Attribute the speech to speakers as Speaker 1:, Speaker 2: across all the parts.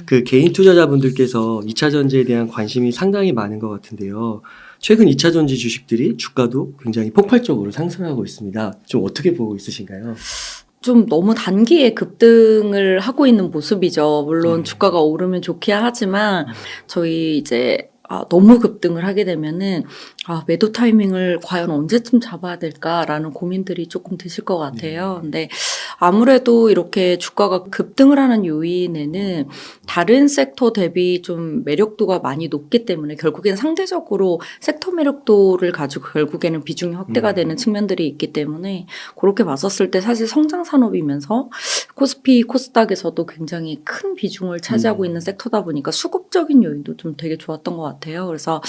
Speaker 1: 그 개인 투자자분들께서 2차 전지에 대한 관심이 상당히 많은 것 같은데요. 최근 2차 전지 주식들이 주가도 굉장히 폭발적으로 상승하고 있습니다. 좀 어떻게 보고 있으신가요?
Speaker 2: 좀 너무 단기에 급등을 하고 있는 모습이죠. 물론 주가가 오르면 좋긴 하지만 저희 이제 너무 급등을 하게 되면은 매도 타이밍을 과연 언제쯤 잡아야 될까라는 고민들이 조금 드실 것 같아요. 근데 아무래도 이렇게 주가가 급등을 하는 요인에는 다른 섹터 대비 좀 매력도가 많이 높기 때문에 결국엔 상대적으로 섹터 매력도를 가지고 결국에는 비중이 확대가 되는 측면들이 있기 때문에 그렇게 봤었을 때 사실 성장 산업이면서 코스피, 코스닥에서도 굉장히 큰 비중을 차지하고 있는 섹터다 보니까 수급적인 요인도 좀 되게 좋았던 것 같아요. 그래서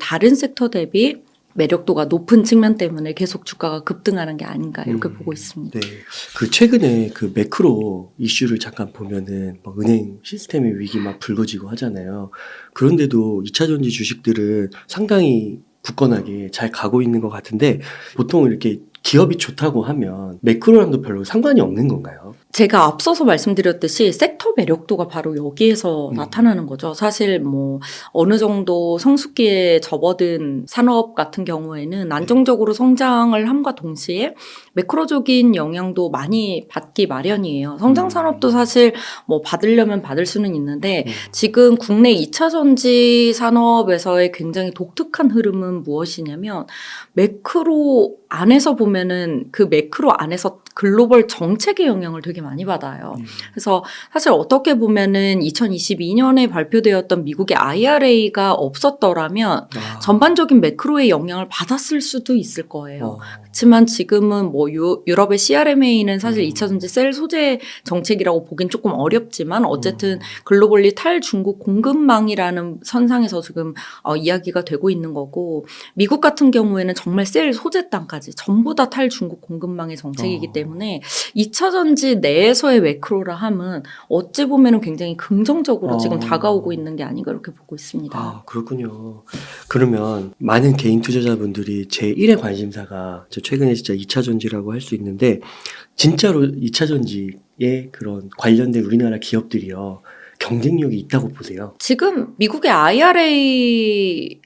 Speaker 2: 다른 섹터 대비 매력도가 높은 측면 때문에 계속 주가가 급등하는 게 아닌가 이렇게 보고 있습니다.
Speaker 1: 네. 그 최근에 그 매크로 이슈를 잠깐 보면은 막 은행 시스템의 위기 막 불거지고 하잖아요. 그런데도 2차 전지 주식들은 상당히 굳건하게 잘 가고 있는 것 같은데 보통 이렇게 기업이 좋다고 하면 매크로랑도 별로 상관이 없는 건가요?
Speaker 2: 제가 앞서서 말씀드렸듯이 섹터 매력도가 바로 여기에서 나타나는 거죠. 사실 뭐 어느 정도 성숙기에 접어든 산업 같은 경우에는 안정적으로 성장을 함과 동시에 매크로적인 영향도 많이 받기 마련이에요. 성장 산업도 사실 뭐 받으려면 받을 수는 있는데 지금 국내 2차 전지 산업에서의 굉장히 독특한 흐름은 무엇이냐면 매크로 안에서 보면은 그 매크로 안에서 글로벌 정책의 영향을 되게 많이 받아요. 그래서 사실 어떻게 보면은 2022년에 발표되었던 미국의 IRA가 없었더라면 전반적인 매크로의 영향을 받았을 수도 있을 거예요. 그렇지만 지금은 뭐 유럽의 CRMA는 사실 2차 전지 셀 소재 정책이라고 보긴 조금 어렵지만 어쨌든 글로벌리 탈중국 공급망이라는 선상에서 지금 이야기가 되고 있는 거고 미국 같은 경우에는 정말 셀 소재 땅까지 전부 다 탈중국 공급망의 정책이기 때문에 2차 전지 내에서의 매크로라 함은 어찌 보면은 굉장히 긍정적으로 지금 다가오고 있는 게 아닌가 이렇게 보고 있습니다.
Speaker 1: 그렇군요. 그러면 많은 개인 투자자분들이 제1의 관심사가 최근에 진짜 2차 전지라고 할 수 있는데 진짜로 2차 전지에 그런 관련된 우리나라 기업들이요. 경쟁력이 있다고 보세요?
Speaker 2: 지금 미국의 IRA를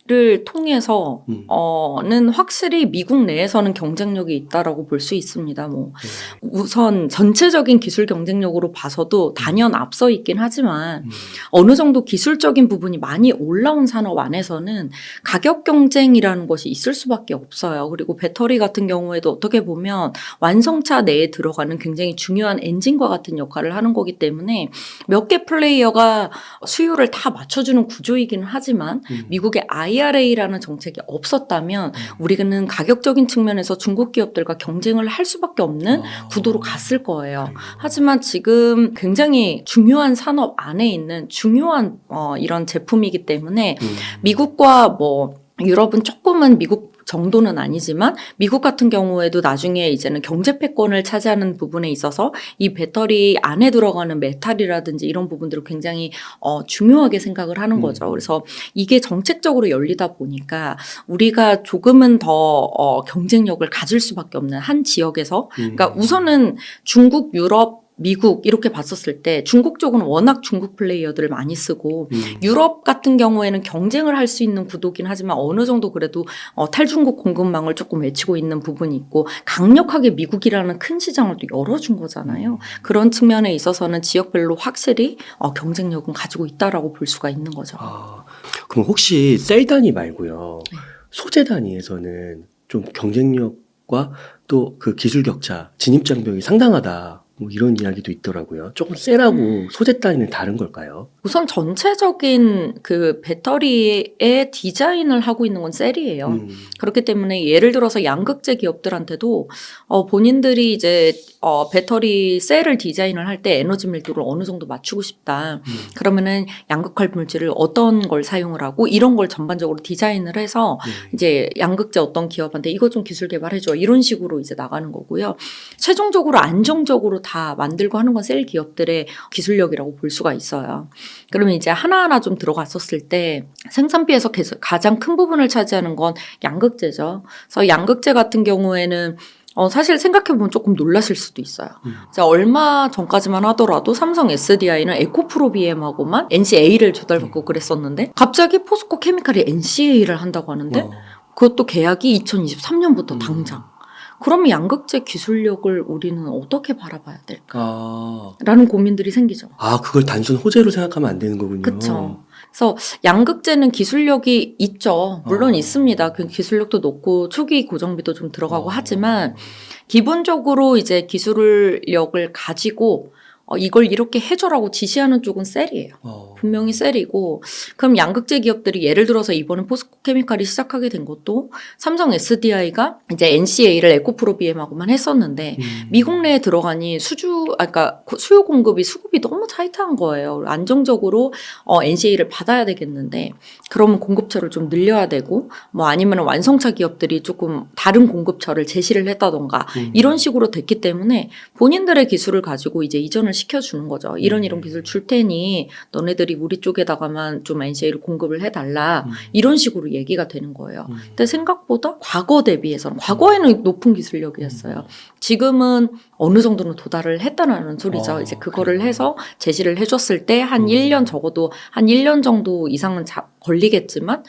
Speaker 2: 통해서 는 확실히 미국 내에서는 경쟁력이 있다라고 볼 수 있습니다. 뭐 우선 전체적인 기술 경쟁력으로 봐서도 단연 앞서 있긴 하지만 어느 정도 기술적인 부분이 많이 올라온 산업 안에서는 가격 경쟁이라는 것이 있을 수밖에 없어요. 그리고 배터리 같은 경우에도 어떻게 보면 완성차 내에 들어가는 굉장히 중요한 엔진과 같은 역할을 하는 거기 때문에 몇 개 플레이어가 수요를 다 맞춰주는 구조이기는 하지만 미국의 IRA라는 정책이 없었다면 우리는 가격적인 측면에서 중국 기업들과 경쟁을 할 수밖에 없는 구도로 갔을 거예요. 하지만 지금 굉장히 중요한 산업 안에 있는 중요한 이런 제품이기 때문에 미국과 뭐 유럽은 조금은 미국 정도는 아니지만 미국 같은 경우에도 나중에 이제는 경제 패권을 차지하는 부분에 있어서 이 배터리 안에 들어가는 메탈이라든지 이런 부분들을 굉장히 중요하게 생각을 하는 거죠. 그래서 이게 정책적으로 열리다 보니까 우리가 조금은 더 경쟁력을 가질 수밖에 없는 한 지역에서 그러니까 우선은 중국, 유럽 미국 이렇게 봤었을 때 중국 쪽은 워낙 중국 플레이어들을 많이 쓰고 유럽 같은 경우에는 경쟁을 할 수 있는 구도긴 하지만 어느 정도 그래도 탈중국 공급망을 조금 외치고 있는 부분이 있고 강력하게 미국이라는 큰 시장을 또 열어준 거잖아요. 그런 측면에 있어서는 지역별로 확실히 경쟁력은 가지고 있다라고 볼 수가 있는 거죠.
Speaker 1: 그럼 혹시 셀 단위 말고요. 소재 단위에서는 좀 경쟁력과 또 그 기술 격차, 진입 장벽이 상당하다. 뭐 이런 이야기도 있더라고요. 조금 셀하고 소재 단위는 다른 걸까요?
Speaker 2: 우선 전체적인 그 배터리의 디자인을 하고 있는 건 셀이에요. 그렇기 때문에 예를 들어서 양극재 기업들한테도 본인들이 이제 배터리 셀을 디자인을 할 때 에너지 밀도를 어느 정도 맞추고 싶다. 그러면은 양극할 물질을 어떤 걸 사용을 하고 이런 걸 전반적으로 디자인을 해서 이제 양극재 어떤 기업한테 이거 좀 기술 개발해줘 이런 식으로 이제 나가는 거고요. 최종적으로 안정적으로 다 만들고 하는 건 셀 기업들의 기술력이라고 볼 수가 있어요. 그러면 이제 하나하나 좀 들어갔었을 때 생산비에서 가장 큰 부분을 차지하는 건 양극재죠. 그래서 양극재 같은 경우에는 사실 생각해보면 조금 놀라실 수도 있어요. 자, 얼마 전까지만 하더라도 삼성 SDI는 에코프로 BM하고만 NCA를 조달받고 그랬었는데 갑자기 포스코 케미칼이 NCA를 한다고 하는데 그것도 계약이 2023년부터 당장. 그러면 양극재 기술력을 우리는 어떻게 바라봐야 될까? 라는 고민들이 생기죠.
Speaker 1: 그걸 단순 호재로 생각하면 안 되는 거군요.
Speaker 2: 그렇죠. 그래서 양극재는 기술력이 있죠. 물론 있습니다. 그 기술력도 높고 초기 고정비도 좀 들어가고 하지만 기본적으로 이제 기술력을 가지고 이걸 이렇게 해줘라고 지시하는 쪽은 셀이에요. 분명히 셀이고 그럼 양극재 기업들이 예를 들어서 이번에 포스코 케미칼이 시작하게 된 것도 삼성 SDI가 이제 NCA를 에코프로 BM하고만 했었는데 미국 내에 들어가니 그러니까 수요 공급이 수급이 너무 타이트한 거예요. 안정적으로 NCA를 받아야 되겠는데 그러면 공급처를 좀 늘려야 되고 뭐 아니면 완성차 기업들이 조금 다른 공급처를 제시를 했다던가 이런 식으로 됐기 때문에 본인들의 기술을 가지고 이제 이전을 시켜주는 거죠. 이런 기술 줄 테니 너네들이 우리 쪽에다가만 좀 NCA를 공급을 해달라. 이런 식으로 얘기가 되는 거예요. 근데 생각보다 과거 대비해서는 과거에는 높은 기술력이었어요. 지금은 어느 정도는 도달을 했다는 소리죠. 이제 그거를 해서 제시를 해줬을 때 한 1년 적어도 한 1년 정도 이상은 걸리겠지만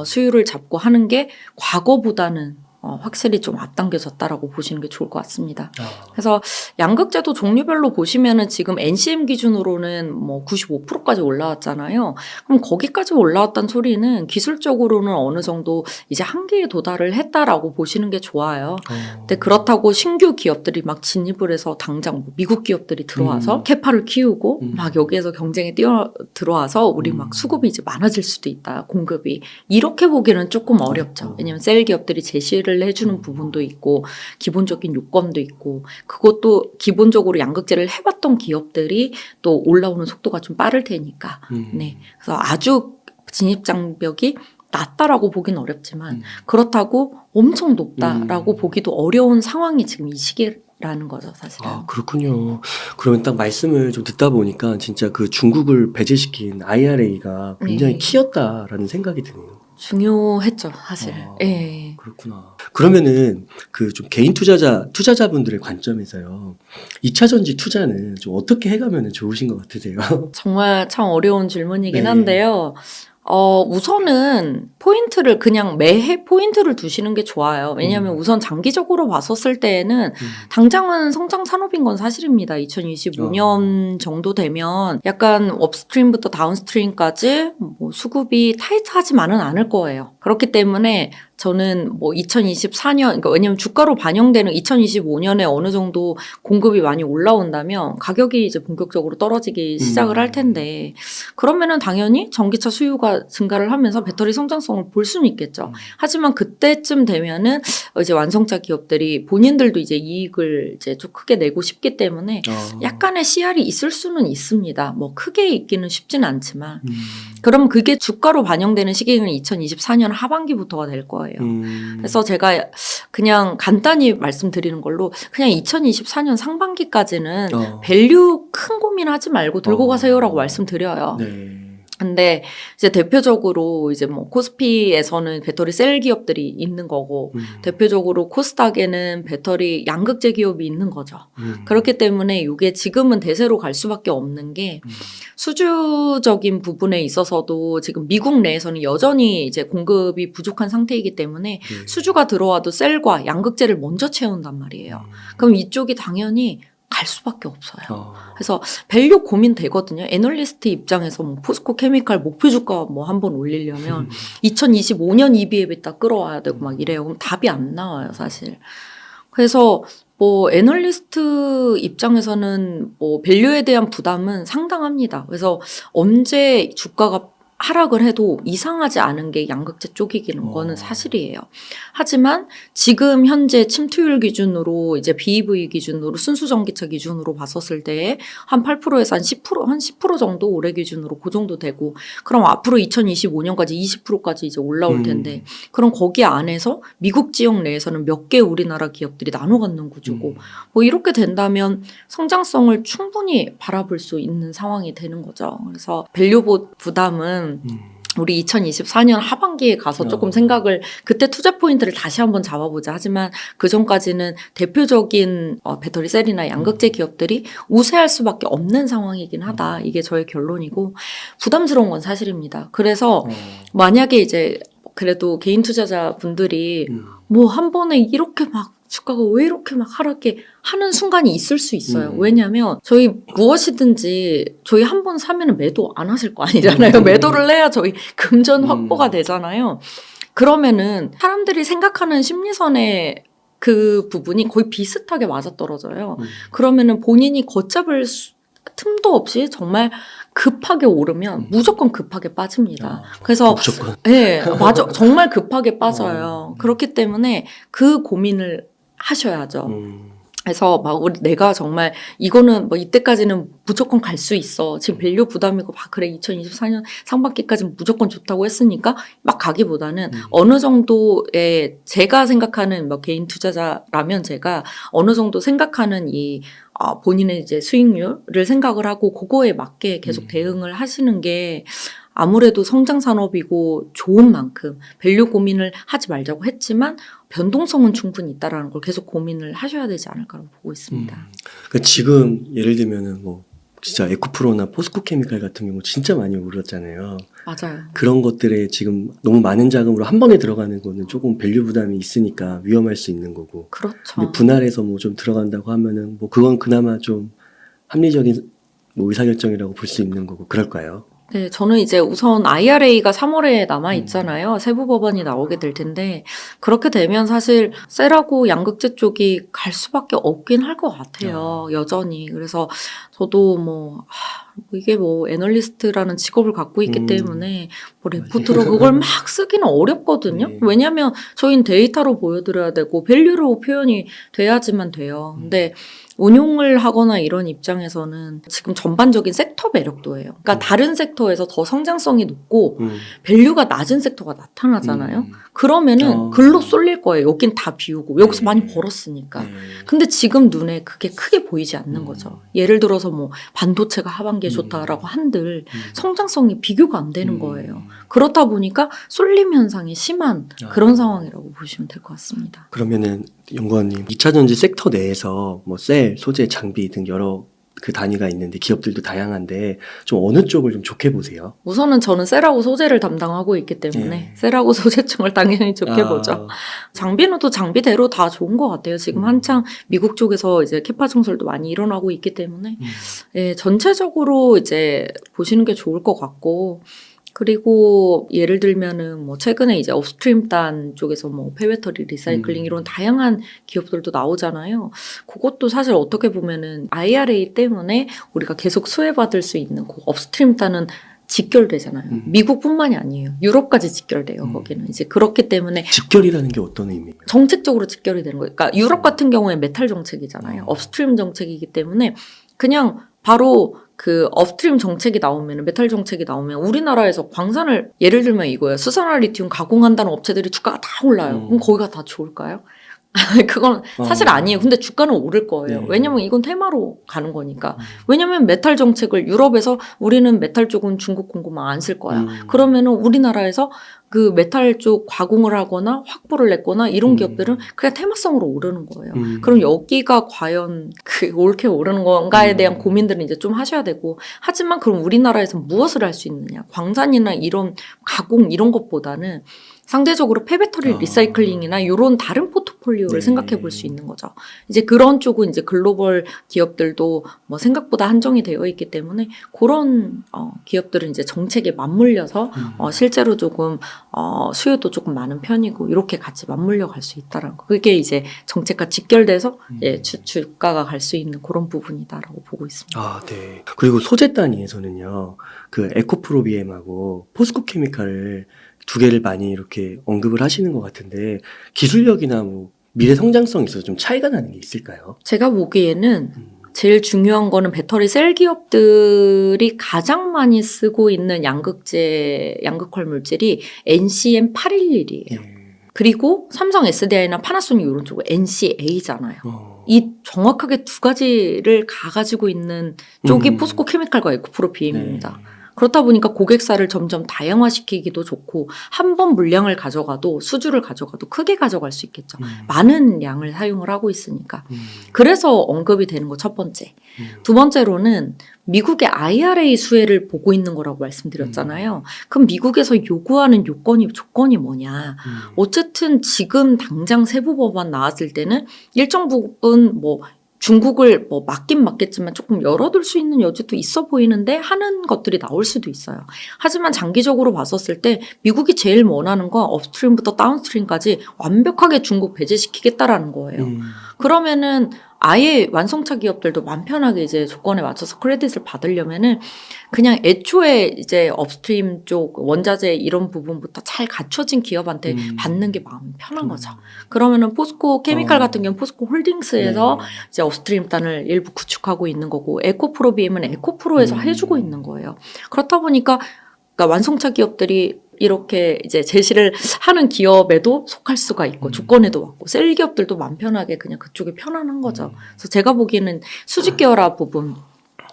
Speaker 2: 수율을 잡고 하는 게 과거보다는 확실히 좀 앞당겨졌다라고 보시는 게 좋을 것 같습니다. 그래서 양극재도 종류별로 보시면은 지금 NCM 기준으로는 뭐 95%까지 올라왔잖아요. 그럼 거기까지 올라왔다는 소리는 기술적으로는 어느 정도 이제 한계에 도달을 했다라고 보시는 게 좋아요. 근데 그렇다고 신규 기업들이 막 진입을 해서 당장 뭐 미국 기업들이 들어와서 캐파를 키우고 막 여기에서 경쟁에 들어와서 우리 막 수급이 이제 많아질 수도 있다. 공급이. 이렇게 보기는 조금 어렵죠. 왜냐면 셀 기업들이 제시를 해주는 부분도 있고 기본적인 요건도 있고 그것도 기본적으로 양극재를 해봤던 기업들이 또 올라오는 속도가 좀 빠를 테니까 네. 그래서 아주 진입 장벽이 낮다라고 보기는 어렵지만 그렇다고 엄청 높다라고 보기도 어려운 상황이 지금 이 시기라는 거죠, 사실은.
Speaker 1: 그렇군요. 그러면 딱 말씀을 좀 듣다 보니까 진짜 그 중국을 배제시킨 IRA가 굉장히 키였다라는 생각이 드네요.
Speaker 2: 중요했죠, 사실. 예.
Speaker 1: 그렇구나. 그러면은 그 좀 개인 투자자분들의 관점에서요. 2차 전지 투자는 좀 어떻게 해가면 좋으신 것 같으세요?
Speaker 2: 정말 참 어려운 질문이긴
Speaker 1: 네.
Speaker 2: 한데요. 우선은 포인트를 그냥 매해 포인트를 두시는 게 좋아요. 왜냐하면 우선 장기적으로 봤었을 때에는 당장은 성장 산업인 건 사실입니다. 2025년 정도 되면 약간 업스트림부터 다운스트림까지 뭐 수급이 타이트하지만은 않을 거예요. 그렇기 때문에 저는 뭐 2024년, 그러니까 왜냐면 주가로 반영되는 2025년에 어느 정도 공급이 많이 올라온다면 가격이 이제 본격적으로 떨어지기 시작을 할 텐데 그러면은 당연히 전기차 수요가 증가를 하면서 배터리 성장성을 볼 수는 있겠죠. 하지만 그때쯤 되면은 이제 완성차 기업들이 본인들도 이제 이익을 이제 좀 크게 내고 싶기 때문에 약간의 CR이 있을 수는 있습니다. 뭐 크게 있기는 쉽지는 않지만 그럼 그게 주가로 반영되는 시기는 2024년 하반기부터가 될 거예요. 그래서 제가 그냥 간단히 말씀드리는 걸로 그냥 2024년 상반기까지는 밸류 큰 고민하지 말고 들고 가세요라고 말씀드려요.
Speaker 1: 네.
Speaker 2: 근데 이제 대표적으로 이제 뭐 코스피에서는 배터리 셀 기업들이 있는 거고 대표적으로 코스닥에는 배터리 양극재 기업이 있는 거죠. 그렇기 때문에 이게 지금은 대세로 갈 수밖에 없는 게 수주적인 부분에 있어서도 지금 미국 내에서는 여전히 이제 공급이 부족한 상태이기 때문에 수주가 들어와도 셀과 양극재를 먼저 채운단 말이에요. 그럼 이쪽이 당연히 갈 수밖에 없어요. 그래서 밸류 고민 되거든요. 애널리스트 입장에서 뭐 포스코 케미칼 목표 주가 뭐 한번 올리려면 2025년 EBI에 딱 끌어와야 되고 막 이래요. 그럼 답이 안 나와요, 사실. 그래서 뭐 애널리스트 입장에서는 뭐 밸류에 대한 부담은 상당합니다. 그래서 언제 주가가 하락을 해도 이상하지 않은 게 양극재 쪽이기는 거는 사실이에요. 하지만 지금 현재 침투율 기준으로 이제 BEV 기준으로 순수 전기차 기준으로 봤었을 때 한 8%에서 한 10% 정도 올해 기준으로 그 정도 되고 그럼 앞으로 2025년까지 20%까지 이제 올라올 텐데 그럼 거기 안에서 미국 지역 내에서는 몇 개 우리나라 기업들이 나눠 갖는 구조고 뭐 이렇게 된다면 성장성을 충분히 바라볼 수 있는 상황이 되는 거죠. 그래서 밸류 부담은 우리 2024년 하반기에 가서 조금 생각을 그때 투자 포인트를 다시 한번 잡아보자. 하지만 그 전까지는 대표적인 배터리 셀이나 양극재 기업들이 우세할 수밖에 없는 상황이긴 하다. 이게 저의 결론이고 부담스러운 건 사실입니다. 그래서 만약에 이제 그래도 개인 투자자 분들이 뭐 한 번에 이렇게 막 주가가 왜 이렇게 막 하락해 하는 순간이 있을 수 있어요. 왜냐하면 저희 무엇이든지 저희 한 번 사면은 매도 안 하실 거 아니잖아요. 매도를 해야 저희 금전 확보가 되잖아요. 그러면은 사람들이 생각하는 심리선의 그 부분이 거의 비슷하게 맞아떨어져요. 그러면은 본인이 걷잡을 틈도 없이 정말 급하게 오르면 무조건 급하게 빠집니다. 그래서
Speaker 1: 무조건.
Speaker 2: 네, 맞아. 정말 급하게 빠져요. 그렇기 때문에 그 고민을 하셔야죠. 그래서 막 내가 정말 이거는 뭐 이때까지는 무조건 갈 수 있어. 지금 밸류 부담이고 막 그래 2024년 상반기까지는 무조건 좋다고 했으니까 막 가기보다는 어느 정도의 제가 생각하는 뭐 개인 투자자라면 제가 어느 정도 생각하는 이 본인의 이제 수익률을 생각을 하고 그거에 맞게 계속 대응을 하시는 게 아무래도 성장 산업이고 좋은 만큼 밸류 고민을 하지 말자고 했지만 변동성은 충분히 있다라는 걸 계속 고민을 하셔야 되지 않을까라고 보고 있습니다.
Speaker 1: 그러니까 지금 예를 들면은 뭐 진짜 에코프로나 포스코케미칼 같은 경우 진짜 많이 오르었잖아요.
Speaker 2: 맞아요.
Speaker 1: 그런 것들에 지금 너무 많은 자금으로 한 번에 들어가는 거는 조금 밸류 부담이 있으니까 위험할 수 있는 거고.
Speaker 2: 그렇죠.
Speaker 1: 근데 분할해서 뭐 좀 들어간다고 하면은 뭐 그건 그나마 좀 합리적인 뭐 의사결정이라고 볼 수 있는 거고 그럴까요?
Speaker 2: 네, 저는 이제 우선 IRA가 3월에 남아 있잖아요. 세부 법안이 나오게 될 텐데 그렇게 되면 사실 셀하고 양극재 쪽이 갈 수밖에 없긴 할 것 같아요. 여전히. 그래서 저도 뭐 이게 뭐 애널리스트라는 직업을 갖고 있기 때문에 뭐 레포트로 그걸 막 쓰기는 어렵거든요.
Speaker 1: 네.
Speaker 2: 왜냐하면 저희는 데이터로 보여드려야 되고 밸류로 표현이 돼야지만 돼요. 근데 운용을 하거나 이런 입장에서는 지금 전반적인 섹터 매력도예요. 그러니까 다른 섹터에서 더 성장성이 높고 밸류가 낮은 섹터가 나타나잖아요. 그러면은 글로 쏠릴 거예요. 여긴 다 비우고 여기서 많이 벌었으니까. 근데 지금 눈에 그게 크게 보이지 않는 거죠. 예를 들어서 뭐 반도체가 하반기에 좋다라고 한들 성장성이 비교가 안 되는 거예요. 그렇다 보니까 쏠림 현상이 심한 그런 상황이라고 보시면 될 것 같습니다.
Speaker 1: 그러면은 연구원님 2차전지 섹터 내에서 뭐 셀, 소재, 장비 등 여러 그 단위가 있는데 기업들도 다양한데 좀 어느 쪽을 좀 좋게 보세요?
Speaker 2: 우선은 저는 셀하고 소재를 담당하고 있기 때문에 셀하고 소재층을 당연히 좋게 보죠. 장비는 또 장비대로 다 좋은 것 같아요. 지금 한창 미국 쪽에서 이제 캐파 증설도 많이 일어나고 있기 때문에 예, 전체적으로 이제 보시는 게 좋을 것 같고 그리고 예를 들면은 뭐 최근에 이제 업스트림 단 쪽에서 뭐 폐배터리 리사이클링 이런 다양한 기업들도 나오잖아요. 그것도 사실 어떻게 보면은 IRA 때문에 우리가 계속 수혜받을 수 있는 그 업스트림 단은 직결되잖아요. 미국뿐만이 아니에요. 유럽까지 직결돼요. 거기는 이제 그렇기 때문에
Speaker 1: 직결이라는 게 어떤 의미예요?
Speaker 2: 정책적으로 직결이 되는 거예요. 그러니까 유럽 같은 경우에 메탈 정책이잖아요. 업스트림 정책이기 때문에 그냥 바로 그 업스트림 정책이 나오면 메탈 정책이 나오면 우리나라에서 광산을 예를 들면 이거예요. 수산화 리튬 가공한다는 업체들이 주가가 다 올라요. 그럼 거기가 다 좋을까요? 그건 사실 아니에요. 근데 주가는 오를 거예요.
Speaker 1: 네.
Speaker 2: 왜냐면 이건 테마로 가는 거니까. 왜냐면 메탈 정책을 유럽에서 우리는 메탈 쪽은 중국 공급망 안 쓸 거야. 그러면은 우리나라에서 그 메탈 쪽 가공을 하거나 확보를 냈거나 이런 기업들은 그냥 테마성으로 오르는 거예요. 그럼 여기가 과연 그 옳게 오르는 건가에 대한 고민들은 이제 좀 하셔야 되고 하지만 그럼 우리나라에서 무엇을 할 수 있느냐. 광산이나 이런 가공 이런 것보다는 상대적으로 폐배터리 리사이클링이나 이런 다른 포트폴리오를 생각해 볼 수 있는 거죠. 이제 그런 쪽은 이제 글로벌 기업들도 뭐 생각보다 한정이 되어 있기 때문에 그런 기업들은 이제 정책에 맞물려서 실제로 조금 수요도 조금 많은 편이고 이렇게 같이 맞물려 갈 수 있다라는 거. 그게 이제 정책과 직결돼서 예, 주가가 갈 수 있는 그런 부분이다라고 보고 있습니다.
Speaker 1: 아, 네. 그리고 소재 단위에서는요, 그 에코프로비엠하고 포스코케미칼을 두 개를 많이 이렇게 언급을 하시는 것 같은데 기술력이나 뭐 미래 성장성에 있어서 좀 차이가 나는 게 있을까요?
Speaker 2: 제가 보기에는 제일 중요한 거는 배터리 셀 기업들이 가장 많이 쓰고 있는 양극화 물질이 NCM811이에요. 그리고 삼성 SDI나 파나소닉 이런 쪽은 NCA잖아요. 이 정확하게 두 가지를 가지고 있는 쪽이 포스코케미칼과 에코프로 BM입니다. 그렇다 보니까 고객사를 점점 다양화시키기도 좋고 한 번 물량을 가져가도 수주를 가져가도 크게 가져갈 수 있겠죠. 많은 양을 사용을 하고 있으니까. 그래서 언급이 되는 거 첫 번째. 두 번째로는 미국의 IRA 수혜를 보고 있는 거라고 말씀드렸잖아요. 그럼 미국에서 요구하는 조건이 뭐냐. 어쨌든 지금 당장 세부 법안 나왔을 때는 일정 부분 뭐 중국을 뭐 맞긴 맞겠지만 조금 열어둘 수 있는 여지도 있어 보이는데 하는 것들이 나올 수도 있어요. 하지만 장기적으로 봤었을 때 미국이 제일 원하는 건 업스트림부터 다운스트림까지 완벽하게 중국 배제시키겠다라는 거예요. 그러면은 아예 완성차 기업들도 맘 편하게 이제 조건에 맞춰서 크레딧을 받으려면은 그냥 애초에 이제 업스트림 쪽 원자재 이런 부분부터 잘 갖춰진 기업한테 받는 게 마음 편한 거죠. 그러면은 포스코 케미칼 같은 경우는 포스코 홀딩스에서 이제 업스트림 단을 일부 구축하고 있는 거고 에코프로비엠은 에코프로에서 해주고 있는 거예요. 그렇다 보니까 그러니까 완성차 기업들이 이렇게 이제 제시를 하는 기업에도 속할 수가 있고 조건에도 맞고 셀 기업들도 맘 편하게 그냥 그쪽이 편안한 거죠. 그래서 제가 보기에는 수직 계열화 부분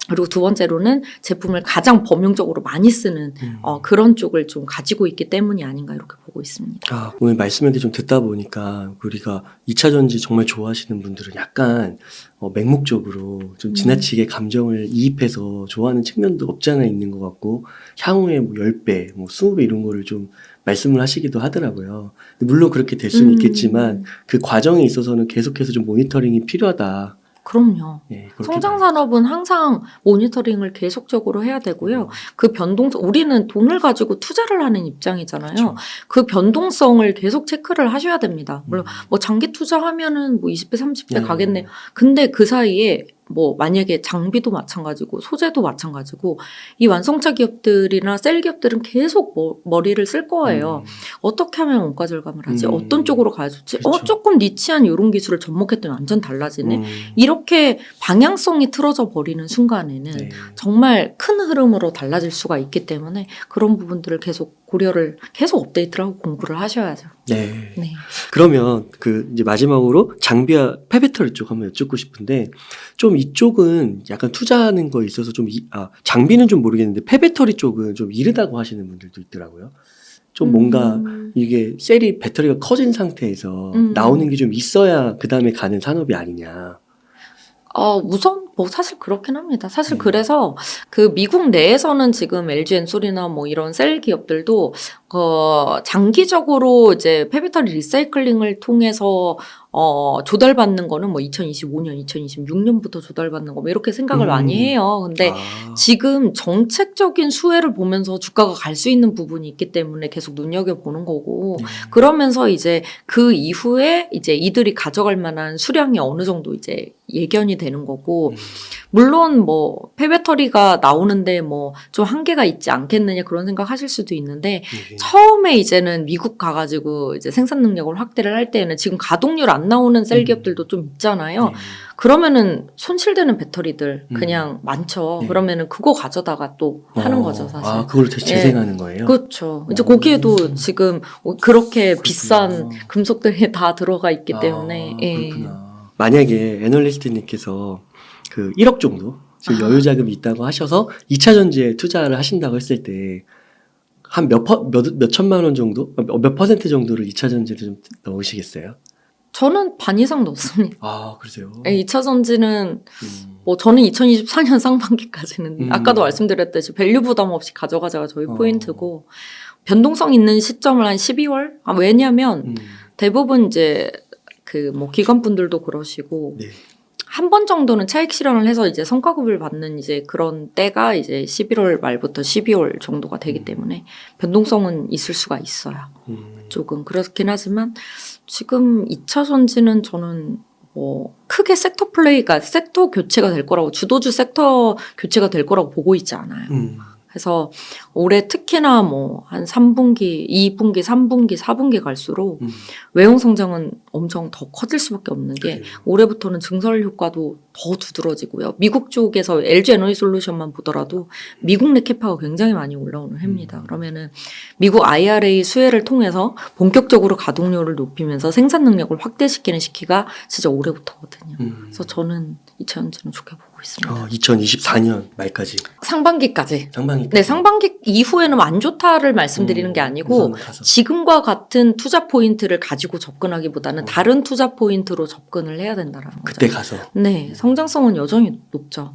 Speaker 2: 그리고 두 번째로는 제품을 가장 범용적으로 많이 쓰는 그런 쪽을 좀 가지고 있기 때문이 아닌가 이렇게 보고 있습니다.
Speaker 1: 아, 오늘 말씀을 좀 듣다 보니까 우리가 2차 전지 정말 좋아하시는 분들은 약간 맹목적으로 좀 지나치게 감정을 이입해서 좋아하는 측면도 없지 않아 있는 것 같고 향후에 뭐 10배, 뭐 20배 이런 거를 좀 말씀을 하시기도 하더라고요. 물론 그렇게 될 수는 있겠지만 그 과정에 있어서는 계속해서 좀 모니터링이 필요하다.
Speaker 2: 그럼요.
Speaker 1: 예, 그렇게
Speaker 2: 성장 산업은 항상 모니터링을 계속적으로 해야 되고요. 그 변동성, 우리는 돈을 가지고 투자를 하는 입장이잖아요.
Speaker 1: 그렇죠.
Speaker 2: 그 변동성을 계속 체크를 하셔야 됩니다. 물론 뭐 장기 투자하면은 뭐 20배, 30배 가겠네. 근데 그 사이에 뭐 만약에 장비도 마찬가지고 소재도 마찬가지고 이 완성차 기업들이나 셀 기업들은 계속 머리를 쓸 거예요. 어떻게 하면 원가 절감을 하지? 어떤 쪽으로 가야지?
Speaker 1: 그렇죠.
Speaker 2: 조금 니치한 이런 기술을 접목했더니 완전 달라지네. 이렇게 방향성이 틀어져 버리는 순간에는
Speaker 1: 네.
Speaker 2: 정말 큰 흐름으로 달라질 수가 있기 때문에 그런 부분들을 계속 고려를 계속 업데이트를 하고 공부를 하셔야죠.
Speaker 1: 네.
Speaker 2: 네.
Speaker 1: 그러면 그 이제 마지막으로 장비와 폐배터리 쪽 한번 여쭙고 싶은데 좀 이쪽은 약간 투자하는 거에 있어서 좀 장비는 좀 모르겠는데 폐배터리 쪽은 좀 이르다고 하시는 분들도 있더라고요. 좀 뭔가 이게 셀이 배터리가 커진 상태에서 나오는 게 좀 있어야 그 다음에 가는 산업이 아니냐.
Speaker 2: 우선 뭐 사실 그렇긴 합니다. 사실 그래서 그 미국 내에서는 지금 LG 엔솔이나 뭐 이런 셀 기업들도 장기적으로 이제 폐배터리 리사이클링을 통해서 조달받는 거는 뭐 2025년, 2026년부터 조달받는 거 뭐 이렇게 생각을 많이 해요. 근데 지금 정책적인 수혜를 보면서 주가가 갈 수 있는 부분이 있기 때문에 계속 눈여겨보는 거고 그러면서 이제 그 이후에 이제 이들이 가져갈 만한 수량이 어느 정도 이제 예견이 되는 거고 물론 뭐 폐배터리가 나오는데 뭐 좀 한계가 있지 않겠느냐 그런 생각 하실 수도 있는데 처음에 이제는 미국 가가지고 이제 생산 능력을 확대를 할 때는 지금 가동률 안 나오는 셀 기업들도 좀 있잖아요. 그러면은 손실되는 배터리들 그냥 많죠. 그러면은 그거 가져다가 또 하는 거죠, 사실.
Speaker 1: 그걸 재생하는 거예요?
Speaker 2: 그렇죠. 이제 거기에도 지금 그렇게 비싼 금속들이 다 들어가 있기 때문에.
Speaker 1: 그렇구나. 만약에 애널리스트님께서 그 1억 정도 지금 여유 자금이 있다고 하셔서 2차 전지에 투자를 하신다고 했을 때 한 몇 천만 원 정도, 몇 퍼센트 정도를 2차 전지에 좀 넣으시겠어요?
Speaker 2: 저는 반 이상 넣습니다.
Speaker 1: 그러세요?
Speaker 2: 2차 전지는 뭐 저는 2024년 상반기까지는 아까도 말씀드렸듯이 밸류 부담 없이 가져가자가 저희 포인트고 변동성 있는 시점을 한 12월? 왜냐면 대부분 이제 그 뭐 기관분들도 그러시고 한 번 정도는 차익 실현을 해서 이제 성과급을 받는 이제 그런 때가 이제 11월 말부터 12월 정도가 되기 때문에 변동성은 있을 수가 있어요. 조금 그렇긴 하지만 지금 2차 전지는 저는 뭐 크게 섹터 교체가 될 거라고 주도주 섹터 교체가 될 거라고 보고 있지 않아요. 그래서 올해 특히나 뭐 한 3분기, 2분기, 3분기, 4분기 갈수록 외형 성장은 엄청 더 커질 수밖에 없는 게 올해부터는 증설 효과도 더 두드러지고요. 미국 쪽에서 LG 에너지 솔루션만 보더라도 미국 내 캐파가 굉장히 많이 올라오는 해입니다. 그러면은 미국 IRA 수혜를 통해서 본격적으로 가동률을 높이면서 생산 능력을 확대시키는 시기가 진짜 올해부터거든요. 그래서 저는 2차전지는 좋게 보고 있습니다.
Speaker 1: 2024년 말까지
Speaker 2: 상반기까지.
Speaker 1: 상반기.
Speaker 2: 네, 상반기 이후에는 안 좋다를 말씀드리는 게 아니고
Speaker 1: 우선 가서.
Speaker 2: 지금과 같은 투자 포인트를 가지고 접근하기보다는 다른 투자 포인트로 접근을 해야 된다라는 거죠.
Speaker 1: 그때 가서.
Speaker 2: 네, 성장성은 여전히 높죠.